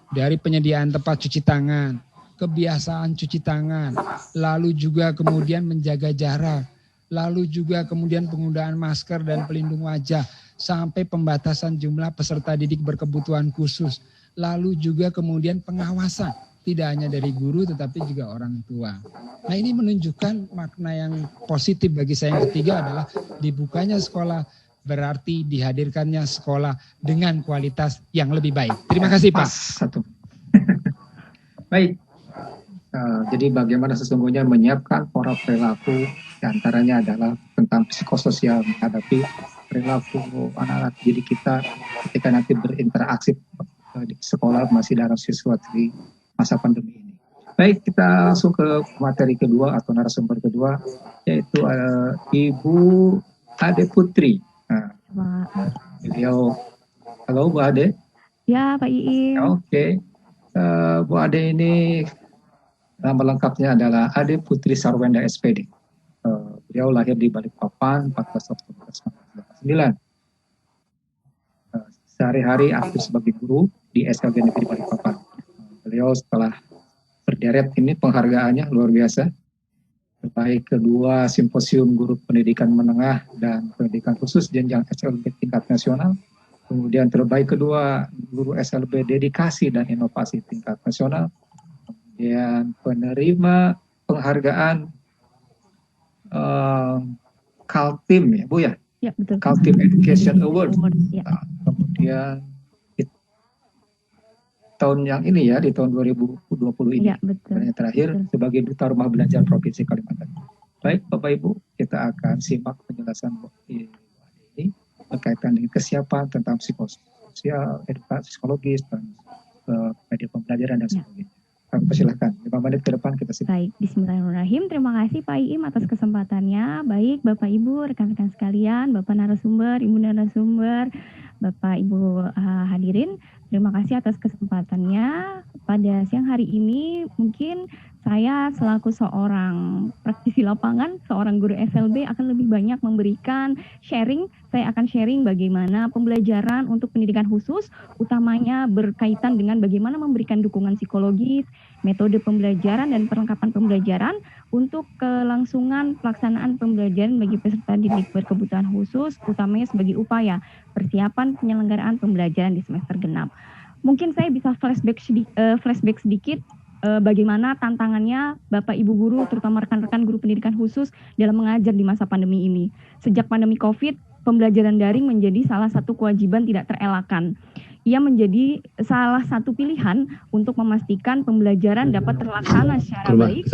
Dari penyediaan tempat cuci tangan, kebiasaan cuci tangan, lalu juga kemudian menjaga jarak, lalu juga kemudian penggunaan masker dan pelindung wajah, sampai pembatasan jumlah peserta didik berkebutuhan khusus, lalu juga kemudian pengawasan, tidak hanya dari guru tetapi juga orang tua. Nah ini menunjukkan makna yang positif bagi saya. Yang ketiga adalah dibukanya sekolah berarti dihadirkannya sekolah dengan kualitas yang lebih baik. Terima kasih Pak. Satu. Baik. Jadi bagaimana sesungguhnya menyiapkan pola perilaku, diantaranya adalah tentang psikososial, menghadapi perilaku anak-anak didik kita ketika nanti berinteraksi di sekolah masih dalam situasi masa pandemi ini. Baik, kita langsung ke materi kedua atau narasumber kedua, yaitu Ibu Ade Putri. Beliau, halo Bu Ade. Ya Pak Iim. Oke. Bu Ade ini nama lengkapnya adalah Ade Putri Sarwenda SPD. Beliau lahir di Balikpapan 14 Oktober 1989. Sehari-hari aktif sebagai guru di SLB Negeri Balikpapan. Beliau setelah berderet ini penghargaannya luar biasa. Terbaik kedua Simposium Guru Pendidikan Menengah dan Pendidikan Khusus jenjang SLB tingkat nasional. Kemudian terbaik kedua Guru SLB Dedikasi dan Inovasi tingkat nasional. Kemudian penerima penghargaan Kaltim ya Bu ya? Ya betul. Kaltim Education Award. Ya. Nah, kemudian di tahun yang ini ya, di tahun 2020 ini. Ya betul. Dan yang terakhir sebagai Duta Rumah Belajar Provinsi Kalimantan. Baik Bapak Ibu, kita akan simak penjelasan ini berkaitan dengan kesiapan tentang psikososial, edukasi psikologis, dan media pembelajaran dan sebagainya. Kami persilahkan, 5 menit ke depan kita simak. Baik, bismillahirrahmanirrahim. Terima kasih Pak Iim atas kesempatannya. Baik Bapak Ibu, rekan-rekan sekalian, Bapak narasumber, Ibu narasumber, Bapak Ibu hadirin, terima kasih atas kesempatannya. Pada siang hari ini mungkin saya selaku seorang praktisi lapangan, seorang guru SLB akan lebih banyak memberikan sharing. Saya akan sharing bagaimana pembelajaran untuk pendidikan khusus, utamanya berkaitan dengan bagaimana memberikan dukungan psikologis, metode pembelajaran dan perlengkapan pembelajaran untuk kelangsungan pelaksanaan pembelajaran bagi peserta didik berkebutuhan khusus, utamanya sebagai upaya persiapan penyelenggaraan pembelajaran di semester genap. Mungkin saya bisa flashback sedikit bagaimana tantangannya Bapak Ibu guru, terutama rekan-rekan guru pendidikan khusus dalam mengajar di masa pandemi ini. Sejak pandemi COVID, pembelajaran daring menjadi salah satu kewajiban tidak terelakkan. Ia menjadi salah satu pilihan untuk memastikan pembelajaran dapat terlaksana secara baik.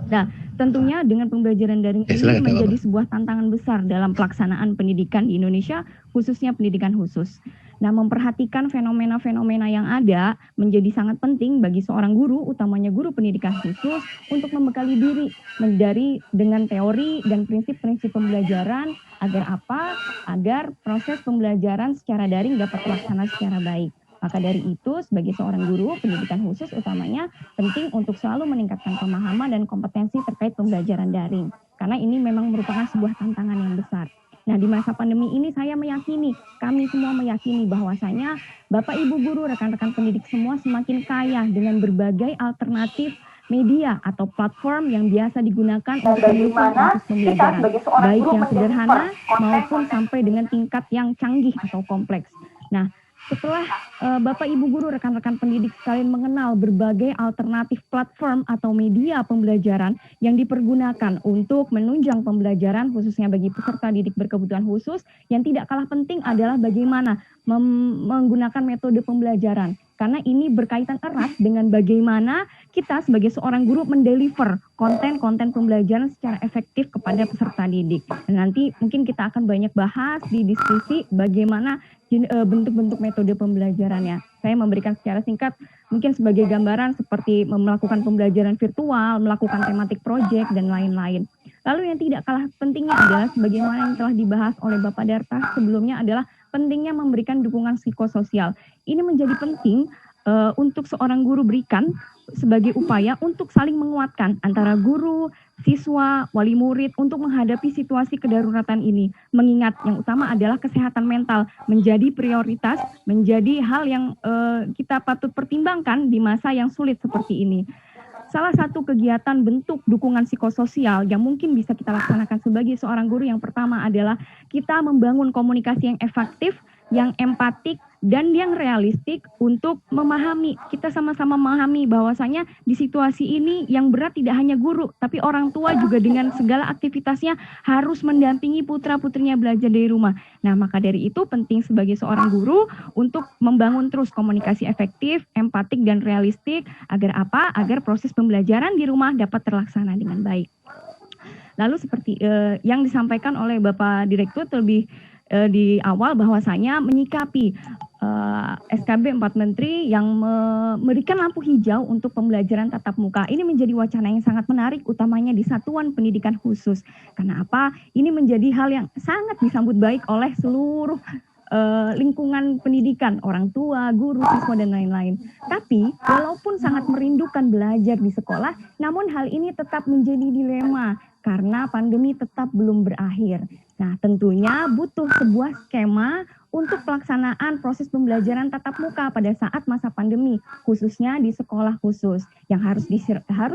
Nah, Tentunya dengan pembelajaran daring ini menjadi sebuah tantangan besar dalam pelaksanaan pendidikan di Indonesia, khususnya pendidikan khusus. Nah, memperhatikan fenomena-fenomena yang ada menjadi sangat penting bagi seorang guru, utamanya guru pendidikan khusus, untuk membekali diri dengan teori dan prinsip-prinsip pembelajaran agar apa? Agar proses pembelajaran secara daring dapat terlaksana secara baik. Maka dari itu, sebagai seorang guru pendidikan khusus utamanya penting untuk selalu meningkatkan pemahaman dan kompetensi terkait pembelajaran daring. Karena ini memang merupakan sebuah tantangan yang besar. Nah, di masa pandemi ini saya meyakini, kami semua meyakini bahwasanya Bapak Ibu guru, rekan-rekan pendidik semua semakin kaya dengan berbagai alternatif media atau platform yang biasa digunakan untuk mendukung proses pembelajaran, baik yang sederhana maupun sampai dengan tingkat yang canggih atau kompleks. Nah, setelah Bapak Ibu guru, rekan-rekan pendidik sekalian mengenal berbagai alternatif platform atau media pembelajaran yang dipergunakan untuk menunjang pembelajaran khususnya bagi peserta didik berkebutuhan khusus, yang tidak kalah penting adalah bagaimana menggunakan metode pembelajaran. Karena ini berkaitan erat dengan bagaimana kita sebagai seorang guru mendeliver konten-konten pembelajaran secara efektif kepada peserta didik. Dan nanti mungkin kita akan banyak bahas di diskusi bagaimana bentuk-bentuk metode pembelajarannya. Saya memberikan secara singkat mungkin sebagai gambaran seperti melakukan pembelajaran virtual, melakukan tematik project, dan lain-lain. Lalu yang tidak kalah pentingnya adalah sebagaimana yang telah dibahas oleh Bapak Darta sebelumnya adalah pentingnya memberikan dukungan psikososial. Ini menjadi penting untuk seorang guru berikan sebagai upaya untuk saling menguatkan antara guru, siswa, wali murid untuk menghadapi situasi kedaruratan ini. Mengingat yang utama adalah kesehatan mental menjadi prioritas, menjadi hal yang kita patut pertimbangkan di masa yang sulit seperti ini. Salah satu kegiatan bentuk dukungan psikososial yang mungkin bisa kita laksanakan sebagai seorang guru yang pertama adalah kita membangun komunikasi yang efektif, yang empatik, dan yang realistik untuk memahami, kita sama-sama memahami bahwasanya di situasi ini yang berat tidak hanya guru, tapi orang tua juga dengan segala aktivitasnya harus mendampingi putra-putrinya belajar dari rumah. Nah, maka dari itu penting sebagai seorang guru untuk membangun terus komunikasi efektif, empatik, dan realistik agar apa? Agar proses pembelajaran di rumah dapat terlaksana dengan baik. Lalu seperti yang disampaikan oleh Bapak Direktur terlebih di awal bahwasanya menyikapi SKB 4 Menteri yang memberikan lampu hijau untuk pembelajaran tatap muka. Ini menjadi wacana yang sangat menarik utamanya di satuan pendidikan khusus. Karena apa? Ini menjadi hal yang sangat disambut baik oleh seluruh lingkungan pendidikan, orang tua, guru, siswa, dan lain-lain. Tapi walaupun sangat merindukan belajar di sekolah, namun hal ini tetap menjadi dilema karena pandemi tetap belum berakhir. Nah, tentunya butuh sebuah skema untuk pelaksanaan proses pembelajaran tatap muka pada saat masa pandemi, khususnya di sekolah khusus, yang harus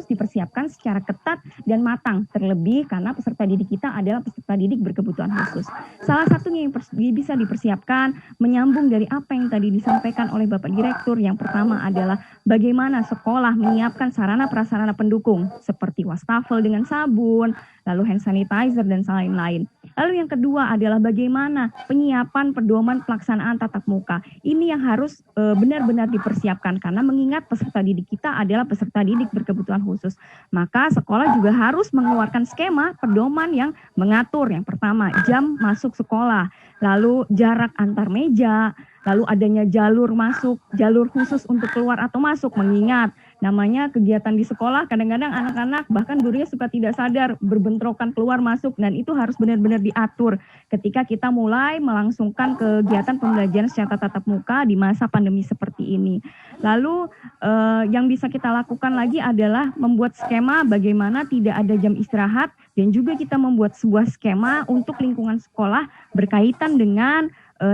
dipersiapkan secara ketat dan matang, terlebih karena peserta didik kita adalah peserta didik berkebutuhan khusus. Salah satunya yang bisa dipersiapkan, menyambung dari apa yang tadi disampaikan oleh Bapak Direktur, yang pertama adalah bagaimana sekolah menyiapkan sarana-prasarana pendukung, seperti wastafel dengan sabun, lalu hand sanitizer, dan lain-lain. Lalu yang kedua adalah bagaimana penyiapan pedoman pelaksanaan tatap muka. Ini yang harus benar-benar dipersiapkan karena mengingat peserta didik kita adalah peserta didik berkebutuhan khusus. Maka sekolah juga harus mengeluarkan skema pedoman yang mengatur yang pertama jam masuk sekolah, lalu jarak antar meja, lalu adanya jalur masuk, jalur khusus untuk keluar atau masuk, mengingat namanya kegiatan di sekolah kadang-kadang anak-anak bahkan gurunya suka tidak sadar berbentrokan keluar masuk, dan itu harus benar-benar diatur ketika kita mulai melangsungkan kegiatan pembelajaran secara tatap muka di masa pandemi seperti ini. Lalu yang bisa kita lakukan lagi adalah membuat skema bagaimana tidak ada jam istirahat, dan juga kita membuat sebuah skema untuk lingkungan sekolah berkaitan dengan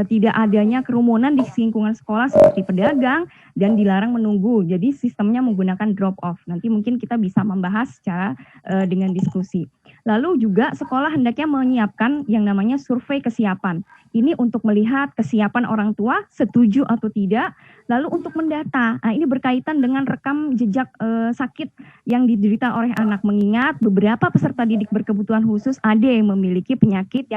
tidak adanya kerumunan di lingkungan sekolah seperti pedagang dan dilarang menunggu. Jadi sistemnya menggunakan drop off. Nanti mungkin kita bisa membahas secara dengan diskusi. Lalu juga sekolah hendaknya menyiapkan yang namanya survei kesiapan. Ini untuk melihat kesiapan orang tua, setuju atau tidak, lalu untuk mendata. Nah, ini berkaitan dengan rekam jejak sakit yang diderita oleh anak, mengingat beberapa peserta didik berkebutuhan khusus ada yang memiliki penyakit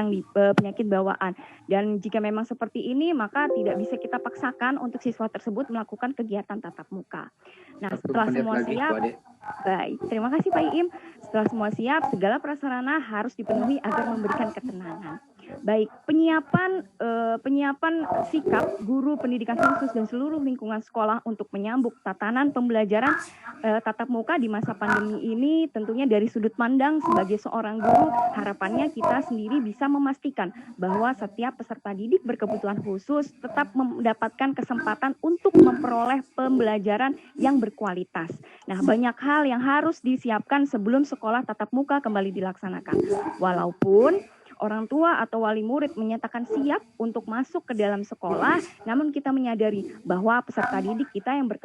penyakit bawaan. Dan jika memang seperti ini, maka tidak bisa kita paksakan untuk siswa tersebut melakukan kegiatan tatap muka. Nah, setelah semua siap, baik, terima kasih Pak Iim. Setelah semua siap, segala prasarana harus dipenuhi agar memberikan ketenangan. Baik, penyiapan sikap guru pendidikan khusus dan seluruh lingkungan sekolah untuk menyambut tatanan pembelajaran tatap muka di masa pandemi ini tentunya dari sudut pandang sebagai seorang guru, harapannya kita sendiri bisa memastikan bahwa setiap peserta didik berkebutuhan khusus tetap mendapatkan kesempatan untuk memperoleh pembelajaran yang berkualitas. Nah, banyak hal yang harus disiapkan sebelum sekolah tatap muka kembali dilaksanakan. Walaupun orang tua atau wali murid menyatakan siap untuk masuk ke dalam sekolah, namun kita menyadari bahwa peserta didik kita yang berkebutuhan